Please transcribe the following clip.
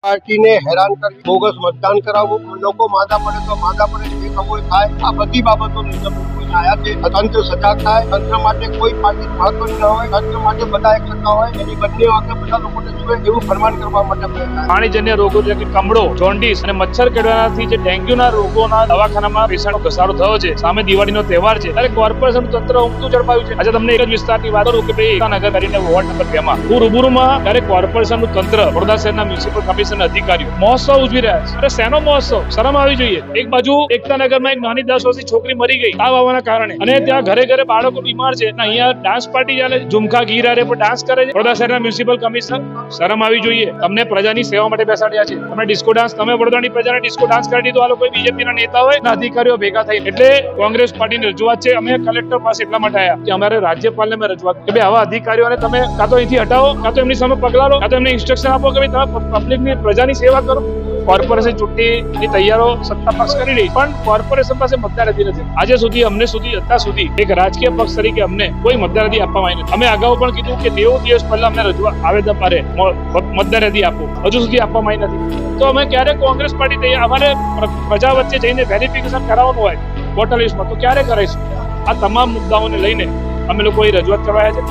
પાર્ટીને હેરાન કરી બોગસ મતદાન કરાવવું, લોકો માંદા પડે તો માંદા પડે જે ખબર થાય, આ બધી બાબતો આવ્યા છે. તંત્ર સજાગ થાય, તંત્ર માટે કોઈ પાર્ટી મહત્વની ન હોય, તંત્ર માટે બધા એક સરખા હોય, એની બંને વખતે બધા લોકોને જુએ એવું ફરમાન કરવા માટે પાણીજન્ય રોગો એટલે કે કમળો, જોન્ડિસ અને મચ્છર કેળવવાથી જે ડેન્ગ્યુના રોગોના દવાખાનામાં પેશન્ટનો ઘસારો થયો છે. સામે દિવાળીનો તહેવાર છે ત્યારે કોર્પોરેશન તંત્ર ઊંઘતું ઝડપાયું છે. આજે તમને એક જ વિસ્તારની વાત કરું કે ભાઈ એકતાનગર કરીને વોર્ડ નંબર 2 માં હું રૂબરૂમાં ત્યારે કોર્પોરેશનનું તંત્ર, વડોદરા શહેરના મ્યુનિસિપલ કમિશન અધિકારીઓ મહોત્સવ ઉજવી રહ્યા છે. અરે શેનો મહોત્સવ? શરમ આવી જોઈએ. એક બાજુ એકતાનગરમાં એક નાની 10 વર્ષની છોકરી મરી ગઈ તાવ આવવાના કારણે, અને ત્યાં ઘરે ઘરે બાળકો બીમાર છે. અહીંયા ડાન્સ પાર્ટી ચાલે, ઝુમખા ગીરારે પર ડાન્સ કરે છે. વડોદરા શહેરના મ્યુનિસિપલ કમિશનર, શરમ આવી જોઈએ. તમને પ્રજાની સેવા માટે બેસાડ્યા છે. તમે ડિસ્કો ડાન્સ, તમે વડોદરાની પ્રજાને ડિસ્કો ડાન્સ કરી દીધો. આ લોકો બીજેપીના નેતા હોય અને અધિકારીઓ ભેગા થઈ, એટલે કોંગ્રેસ પાર્ટીની રજૂઆત છે. અમે કલેક્ટર પાસે એટલા માટે આવ્યા કે અમારે રાજ્યપાલને મેં રજૂઆત કે ભાઈ આવા અધિકારીઓને તમે કાં તો અહીંથી હટાવો, કાં તો એમની સામે પગલાં લો, કાં તો એમને ઇન્સ્ટ્રક્શન આપો કે ભાઈ તમે પબ્લિકની, પ્રજાની સેવા કરો. કોર્પોરેશન ચૂંટણીની તૈયારીઓ સત્તા પક્ષ કરી રહી, પણ કોર્પોરેશન પાસે મતદાર યાદી નથી. આજે સુધી અત્યાર સુધી એક રાજકીય પક્ષ તરીકે અમને કોઈ મતદાર યાદી આપવામાં આવી નથી. અમે અગાઉ પણ કીધું કે 90 દિવસ પહેલા અમને રજૂઆત આવેદન પારે મતદાર યાદી આપો, હજુ સુધી આપવામાં આવી નથી. તો અમે ક્યારે કોંગ્રેસ પાર્ટી અમારે પ્રજા વચ્ચે જઈને વેરિફિકેશન કરાવવાનું હોય વોટર લિસ્ટમાં, તો ક્યારે કરાઈશું? આ તમામ મુદ્દાઓને લઈને અમે લોકો રજૂઆત કરવા આવ્યા છે.